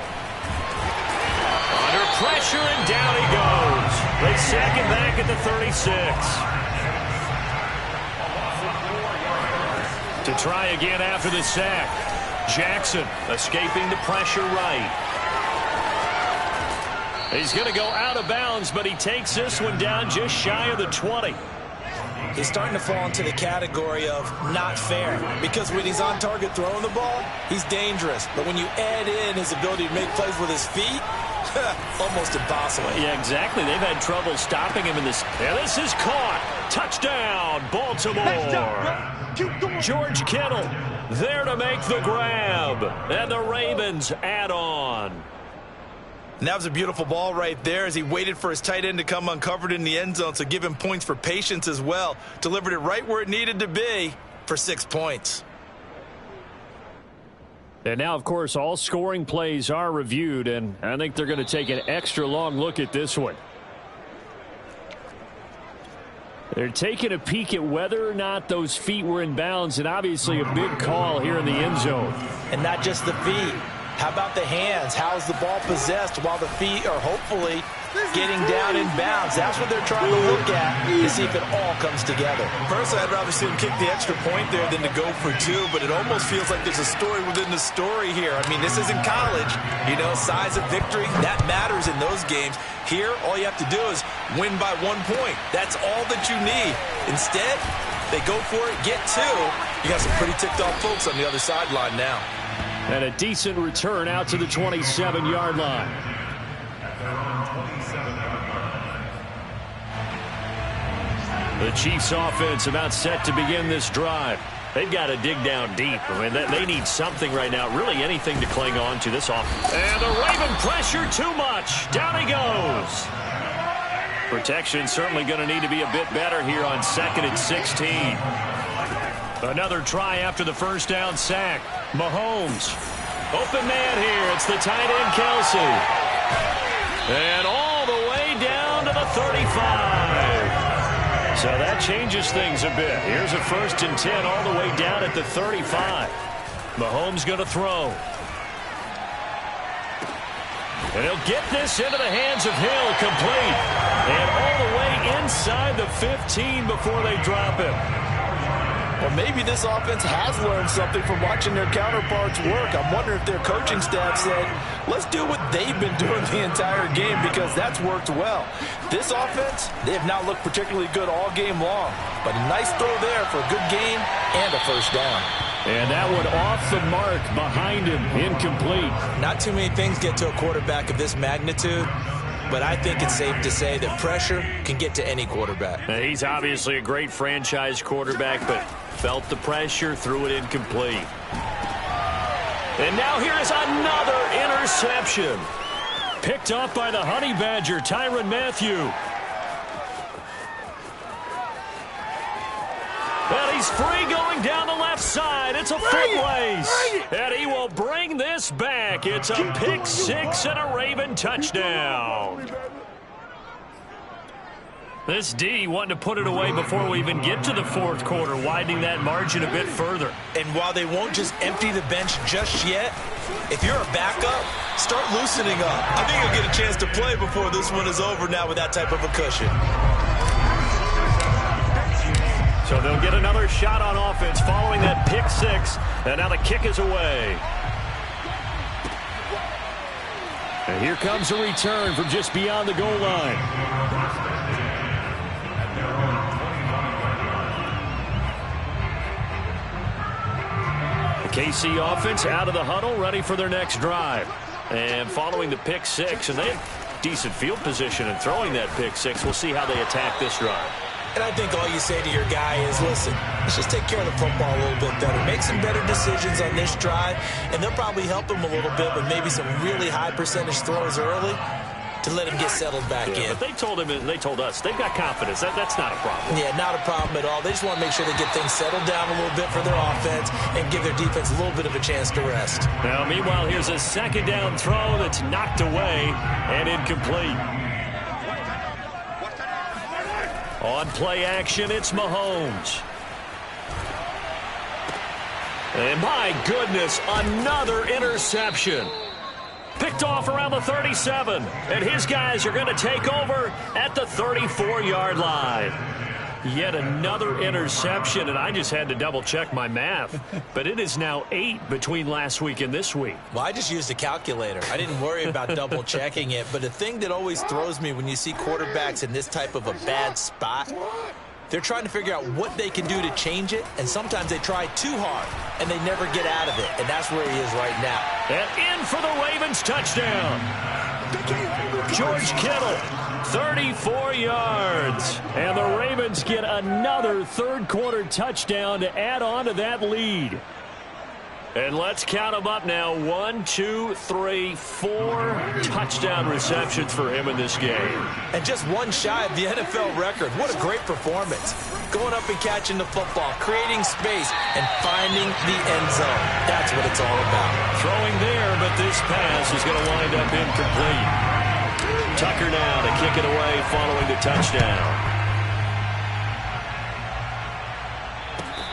Under pressure, and down he goes. They sack him back at the 36. To try again after the sack. Jackson escaping the pressure right. He's going to go out of bounds, but he takes this one down just shy of the 20. He's starting to fall into the category of not fair because when he's on target throwing the ball, he's dangerous. But when you add in his ability to make plays with his feet, almost impossible. Yeah, exactly. They've had trouble stopping him in this. And this is caught. Touchdown, Baltimore. George Kittle there to make the grab. And the Ravens add on. And that was a beautiful ball right there as he waited for his tight end to come uncovered in the end zone, so give him points for patience as well. Delivered it right where it needed to be for 6 points. And now, of course, all scoring plays are reviewed, and I think they're going to take an extra long look at this one. They're taking a peek at whether or not those feet were in bounds, and obviously a big call here in the end zone. And not just the feet. How about the hands? How's the ball possessed while the feet are hopefully getting down in bounds. That's what they're trying to look at to see if it all comes together. Personally, I'd rather see him kick the extra point there than to go for two, but it almost feels like there's a story within the story here. I mean, this isn't college. You know, size of victory, that matters in those games. Here, all you have to do is win by 1 point. That's all that you need. Instead, they go for it, get two. You got some pretty ticked-off folks on the other sideline now. And a decent return out to the 27-yard line. The Chiefs offense about set to begin this drive. They've got to dig down deep. I mean, they need something right now, really anything to cling on to this offense. And the Raven pressure too much. Down he goes. Protection certainly going to need to be a bit better here on 2nd and 16. Another try after the first down sack. Mahomes. Open man here. It's the tight end, Kelsey. And all the way down to the 35. So that changes things a bit. Here's a 1st and 10 all the way down at the 35. Mahomes going to throw. And he'll get this into the hands of Hill, complete. And all the way inside the 15 before they drop him. Well, maybe this offense has learned something from watching their counterparts work. I'm wondering if their coaching staff said, let's do what they've been doing the entire game, because that's worked well. This offense, they have not looked particularly good all game long. But a nice throw there for a good game and a first down. And that one off the mark behind him, incomplete. Not too many things get to a quarterback of this magnitude, but I think it's safe to say that pressure can get to any quarterback. Now, he's obviously a great franchise quarterback, but felt the pressure, threw it incomplete. And now here is another interception. Picked off by the Honey Badger, Tyrann Mathieu. And he's free going down the left side. It's a foot race. And he will bring this back. It's a pick six and a Raven touchdown. This D wanting to put it away before we even get to the fourth quarter, widening that margin a bit further. And while they won't just empty the bench just yet, if you're a backup, start loosening up. I think you'll get a chance to play before this one is over now with that type of a cushion. So they'll get another shot on offense following that pick six. And now the kick is away. And here comes a return from just beyond the goal line. KC offense out of the huddle, ready for their next drive. And following the pick six, and they have decent field position in throwing that pick six. We'll see how they attack this drive. And I think all you say to your guy is, listen, let's just take care of the football a little bit better. Make some better decisions on this drive, and they'll probably help him a little bit with maybe some really high percentage throws early to let him get settled back in. But they told him, and they told us, they've got confidence. That's not a problem. Yeah, not a problem at all. They just want to make sure they get things settled down a little bit for their offense and give their defense a little bit of a chance to rest. Now, meanwhile, here's a second down throw that's knocked away and incomplete. On play action, it's Mahomes. And my goodness, another interception. Picked off around the 37, and his guys are going to take over at the 34-yard line. Yet another interception, and I just had to double-check my math. But it is now 8 between last week and this week. Well, I just used a calculator. I didn't worry about double-checking it. But the thing that always throws me when you see quarterbacks in this type of a bad spot, they're trying to figure out what they can do to change it, and sometimes they try too hard, and they never get out of it, and that's where he is right now. And in for the Ravens touchdown. George Kittle, 34 yards. And the Ravens get another third-quarter touchdown to add on to that lead. And let's count them up now. 1, 2, 3, 4 touchdown receptions for him in this game. And just one shy of the NFL record. What a great performance. Going up and catching the football, creating space, and finding the end zone. That's what it's all about. Throwing there, but this pass is going to wind up incomplete. Tucker now to kick it away following the touchdown.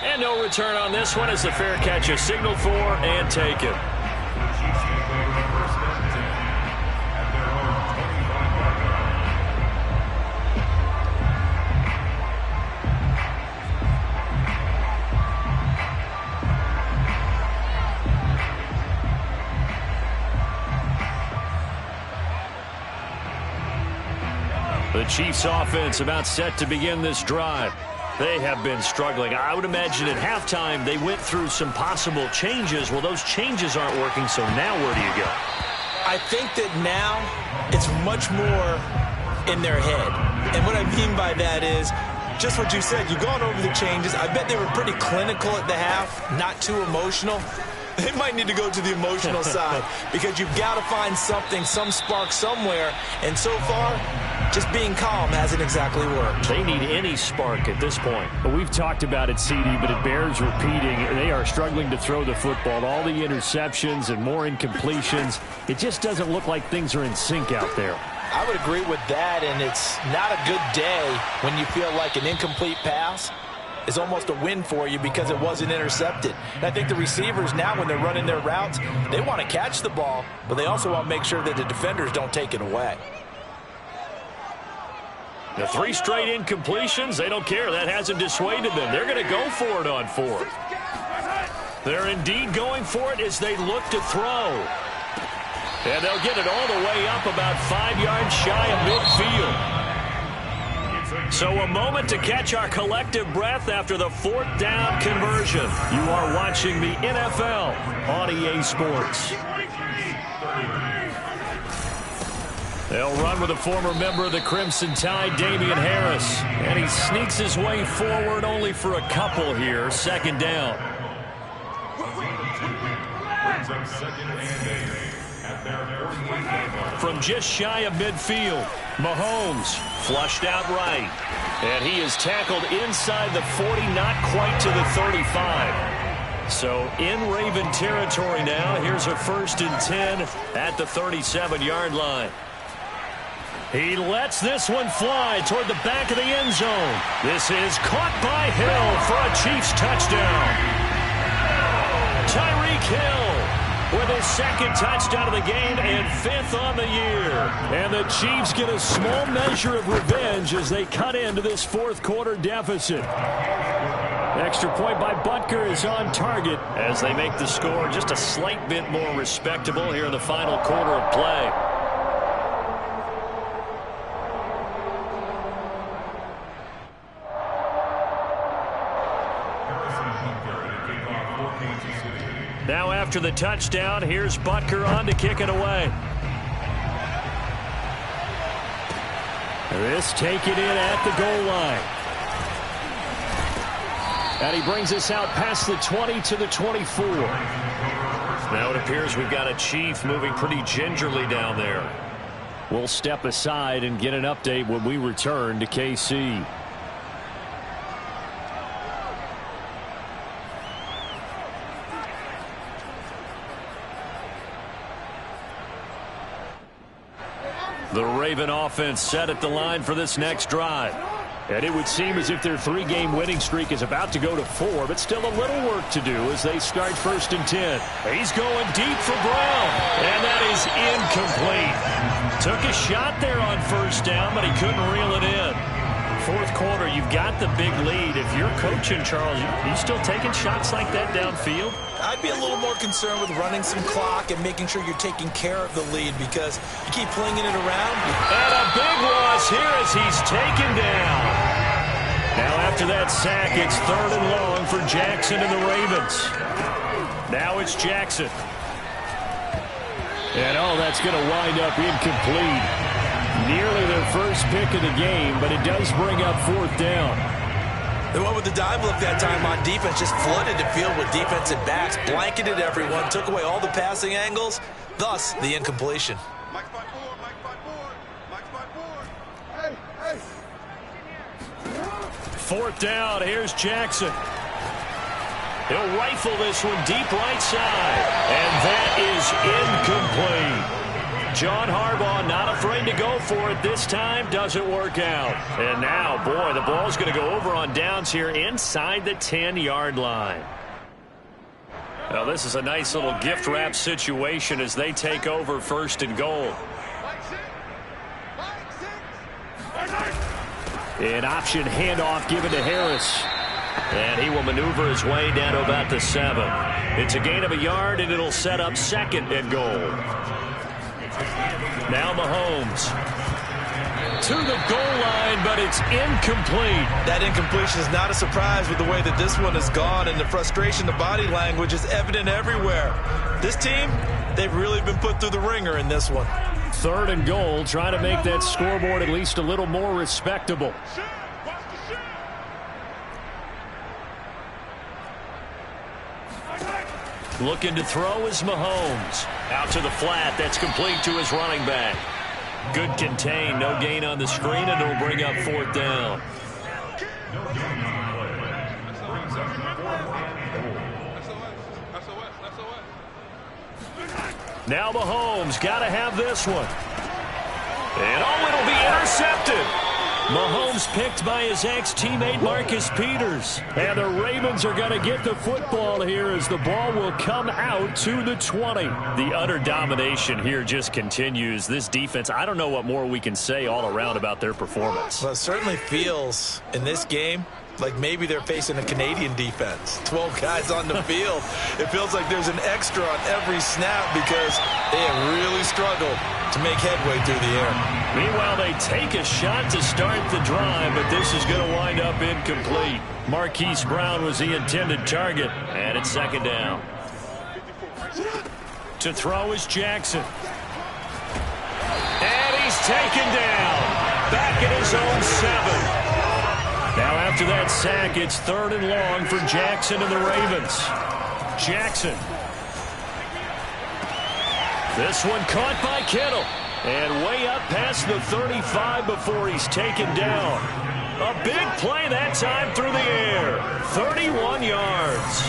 And no return on this one as the fair catch is signaled for and taken. The Chiefs offense about set to begin this drive. They have been struggling. I would imagine at halftime they went through some possible changes. Well, those changes aren't working, so now where do you go? I think that now it's much more in their head. And what I mean by that is just what you said. You've gone over the changes. I bet they were pretty clinical at the half, not too emotional. They might need to go to the emotional side because you've got to find something, some spark somewhere. And so far, just being calm hasn't exactly worked. They need any spark at this point. Well, we've talked about it, CD, but it bears repeating. They are struggling to throw the football. All the interceptions and more incompletions. It just doesn't look like things are in sync out there. I would agree with that, and it's not a good day when you feel like an incomplete pass is almost a win for you because it wasn't intercepted. And I think the receivers now, when they're running their routes, they want to catch the ball, but they also want to make sure that the defenders don't take it away. The 3 straight incompletions, they don't care. That hasn't dissuaded them. They're going to go for it on 4th. They're indeed going for it as they look to throw. And they'll get it all the way up about 5 yards shy of midfield. So a moment to catch our collective breath after the 4th down conversion. You are watching the NFL on EA Sports. They'll run with a former member of the Crimson Tide, Damian Harris. And he sneaks his way forward only for a couple here. 2nd down. From just shy of midfield, Mahomes flushed out right. And he is tackled inside the 40, not quite to the 35. So in Raven territory now. Here's a 1st and 10 at the 37-yard line. He lets this one fly toward the back of the end zone. This is caught by Hill for a Chiefs touchdown. Tyreek Hill with his 2nd touchdown of the game and 5th on the year. And the Chiefs get a small measure of revenge as they cut into this 4th quarter deficit. Extra point by Butker is on target as they make the score just a slight bit more respectable here in the final quarter of play. Now after the touchdown, here's Butker on to kick it away. This taken in at the goal line. And he brings us out past the 20 to the 24. Now it appears we've got a Chief moving pretty gingerly down there. We'll step aside and get an update when we return to KC. The Raven offense set at the line for this next drive. And it would seem as if their 3-game winning streak is about to go to 4, but still a little work to do as they start 1st and 10. He's going deep for Brown, and that is incomplete. Took a shot there on 1st down, but he couldn't reel it in. 4th quarter, you've got the big lead. If you're coaching, Charles, you still taking shots like that downfield? I'd be a little more concerned with running some clock and making sure you're taking care of the lead because you keep flinging it around. And a big loss here as he's taken down. Now after that sack, it's 3rd and long for Jackson and the Ravens. Now it's Jackson. And that's going to wind up incomplete. Nearly their first pick of the game, but it does bring up 4th down. They went with the dive look that time on defense, just flooded the field with defensive backs, blanketed everyone, took away all the passing angles, thus the incompletion. Fourth down, here's Jackson. He'll rifle this one deep right side, and that is incomplete. John Harbaugh not afraid to go for it this time. Doesn't work out. And now, boy, the ball's going to go over on downs here inside the 10-yard line. Now, this is a nice little gift wrap situation as they take over 1st and goal. An option handoff given to Harris. And he will maneuver his way down to about the 7. It's a gain of a yard, and it'll set up 2nd and goal. Now Mahomes. to the goal line, but it's incomplete. That incompletion is not a surprise with the way that this one has gone, and the frustration, the body language is evident everywhere. This team, they've really been put through the ringer in this one. 3rd and goal, trying to make that scoreboard at least a little more respectable. Looking to throw is Mahomes. Out to the flat. That's complete to his running back. Good contain. No gain on the screen, and it'll bring up 4th down. Now Mahomes got to have this one. And it'll be intercepted. Mahomes picked by his ex-teammate Marcus Peters. And the Ravens are going to get the football here as the ball will come out to the 20. The utter domination here just continues. This defense, I don't know what more we can say all around about their performance. Well, it certainly feels in this game like maybe they're facing a Canadian defense. 12 guys on the field. It feels like there's an extra on every snap because they have really struggled to make headway through the air. Meanwhile, they take a shot to start the drive, but this is going to wind up incomplete. Marquise Brown was the intended target, and it's 2nd down. To throw is Jackson. And he's taken down. Back at his own 7. Now after that sack, it's 3rd and long for Jackson and the Ravens. Jackson. This one caught by Kittle. And way up past the 35 before he's taken down. A big play that time through the air. 31 yards.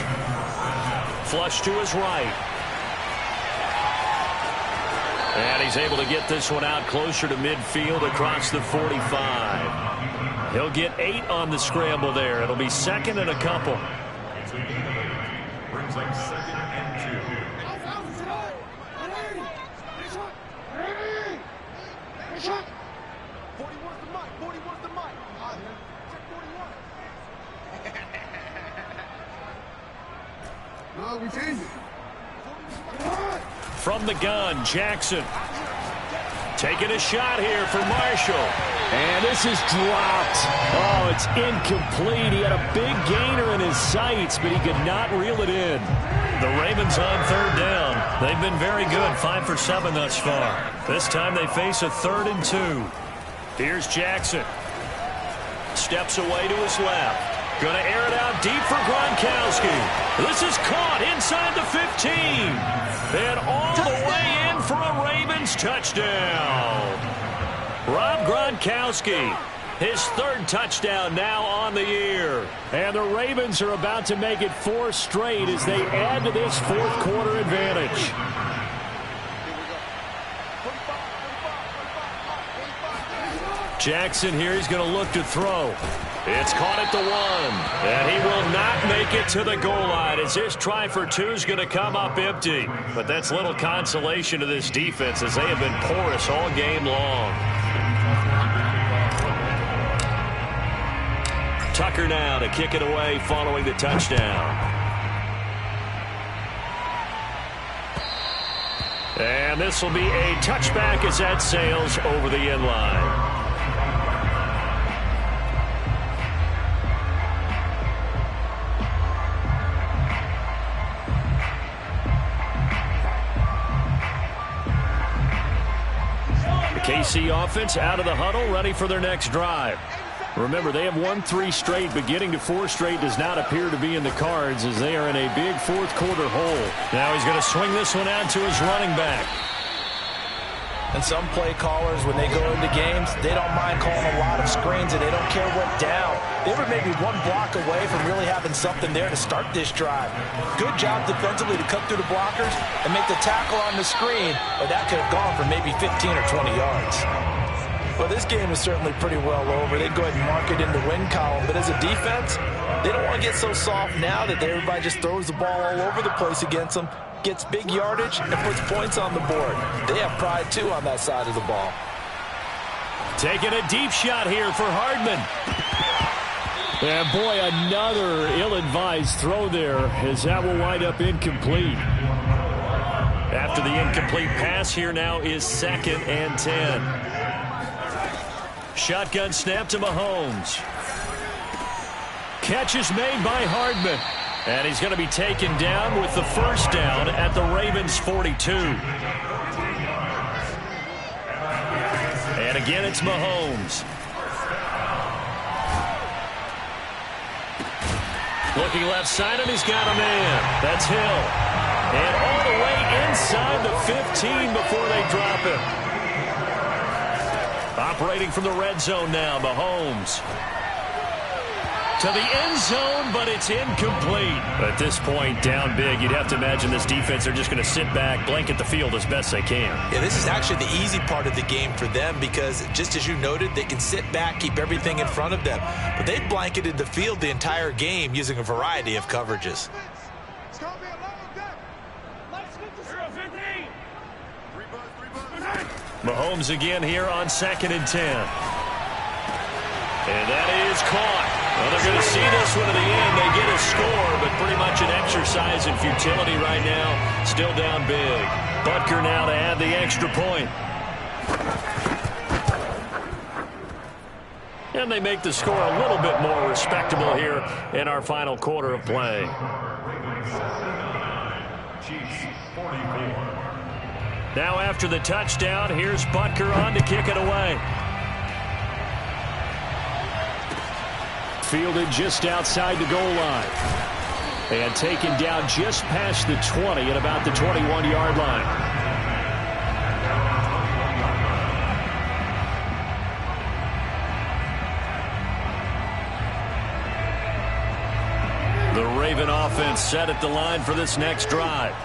Flush to his right. And he's able to get this one out closer to midfield across the 45. He'll get 8 on the scramble there. It'll be 2nd and a couple. Brings up 2nd and 2. From the gun, Jackson. Taking a shot here for Marshall. And this is dropped. Oh, it's incomplete. He had a big gainer in his sights, but he could not reel it in. The Ravens on 3rd down. They've been very good, 5 for 7 thus far. This time they face a 3rd and 2. Here's Jackson. Steps away to his left. Going to air it out deep for Gronkowski. This is caught inside the 15. And all the way in for a Ravens touchdown. Rob Gronkowski, his 3rd touchdown now on the year. And the Ravens are about to make it 4 straight as they add to this 4th quarter advantage. Jackson here, he's going to look to throw. It's caught at the 1, and he will not make it to the goal line as his try for 2 is going to come up empty. But that's little consolation to this defense as they have been porous all game long. Tucker now to kick it away following the touchdown. And this will be a touchback as that sails over the end line. KC offense out of the huddle, ready for their next drive. Remember, they have won 3 straight, but getting to 4 straight does not appear to be in the cards as they are in a big 4th quarter hole. Now he's going to swing this one out to his running back. And some play callers, when they go into games, they don't mind calling a lot of screens, and they don't care what down. They were maybe 1 block away from really having something there to start this drive. Good job defensively to cut through the blockers and make the tackle on the screen, but that could have gone for maybe 15 or 20 yards. Well, this game is certainly pretty well over. They go ahead and mark it in the win column, but as a defense, they don't want to get so soft now that everybody just throws the ball all over the place against them, gets big yardage, and puts points on the board. They have pride, too, on that side of the ball. Taking a deep shot here for Hardman. And, boy, another ill-advised throw there as that will wind up incomplete. After the incomplete pass, here now is 2nd and 10. Shotgun snap to Mahomes. Catch is made by Hardman. And he's going to be taken down with the first down at the Ravens' 42. And again, it's Mahomes. Looking left side, and he's got a man. That's Hill. And all the way inside the 15 before they drop him. Operating from the red zone now, Mahomes. To the end zone, but it's incomplete. At this point, down big, you'd have to imagine this defense are just going to sit back, blanket the field as best they can. Yeah, this is actually the easy part of the game for them because, just as you noted, they can sit back, keep everything in front of them. But they've blanketed the field the entire game using a variety of coverages. Mahomes again here on 2nd and 10. And that is caught. Well, they're going to see this one to the end. They get a score, but pretty much an exercise in futility right now. Still down big. Butker now to add the extra point. And they make the score a little bit more respectable here in our final quarter of play. Now after the touchdown, here's Butker on to kick it away. Fielded just outside the goal line. And taken down just past the 20 at about the 21-yard line. The Raven offense set at the line for this next drive.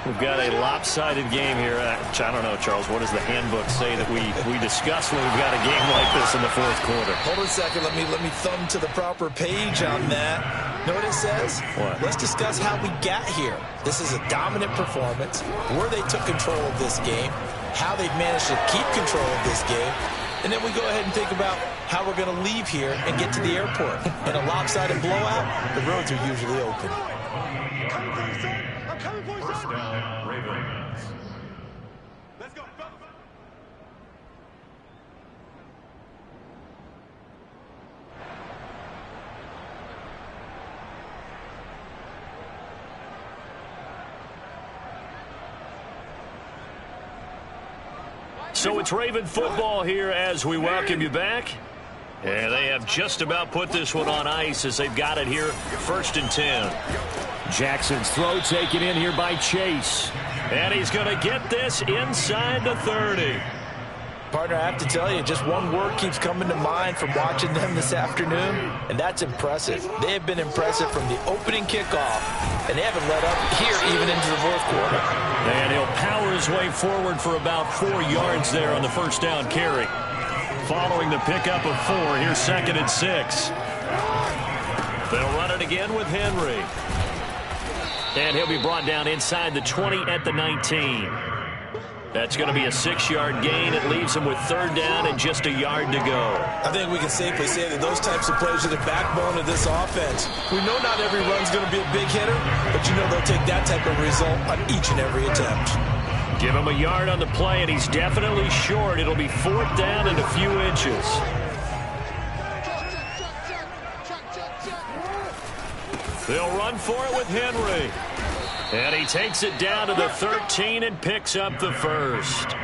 We've got a lopsided game here. Which I don't know, Charles. What does the handbook say that we discuss when we've got a game like this in the fourth quarter? Hold on a second. Let me thumb to the proper page on that. Know what it says? What? Let's discuss how we got here. This is a dominant performance, where they took control of this game, how they've managed to keep control of this game, and then we go ahead and think about how we're going to leave here and get to the airport. In a lopsided blowout, the roads are usually open. First down, Ravens. Let's go. So it's Raven football here as we welcome you back. And they have just about put this one on ice as they've got it here, 1st and 10. Jackson's throw taken in here by Chase. And he's going to get this inside the 30. Partner, I have to tell you, just one word keeps coming to mind from watching them this afternoon, and that's impressive. They have been impressive from the opening kickoff, and they haven't let up here even into the fourth quarter. And he'll power his way forward for about 4 yards there on the first down carry. Following the pickup of 4, here's 2nd and 6. They'll run it again with Henry. And he'll be brought down inside the 20 at the 19. That's going to be a 6-yard gain. It leaves him with 3rd down and just a yard to go. I think we can safely say that those types of plays are the backbone of this offense. We know not every run's going to be a big hitter, but you know they'll take that type of result on each and every attempt. Give him a yard on the play, and he's definitely short. It'll be 4th down and a few inches. They'll run for it with Henry. And he takes it down to the 13 and picks up the first.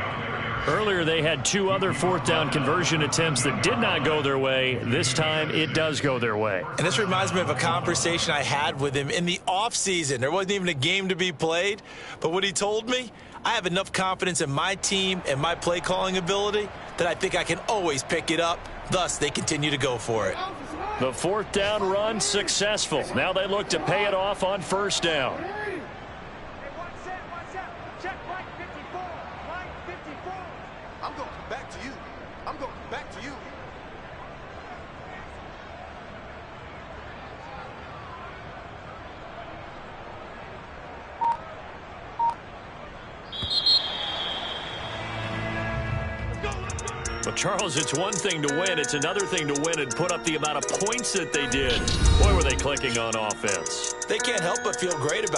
Earlier, they had 2 other 4th down conversion attempts that did not go their way. This time, it does go their way. And this reminds me of a conversation I had with him in the offseason. There wasn't even a game to be played. But what he told me, I have enough confidence in my team and my play calling ability that I think I can always pick it up. Thus, they continue to go for it. The 4th down run successful. Now they look to pay it off on 1st down. I'm going back to you. I'm going back to you. Well, Charles, it's one thing to win. It's another thing to win and put up the amount of points that they did. Boy, were they clicking on offense. They can't help but feel great about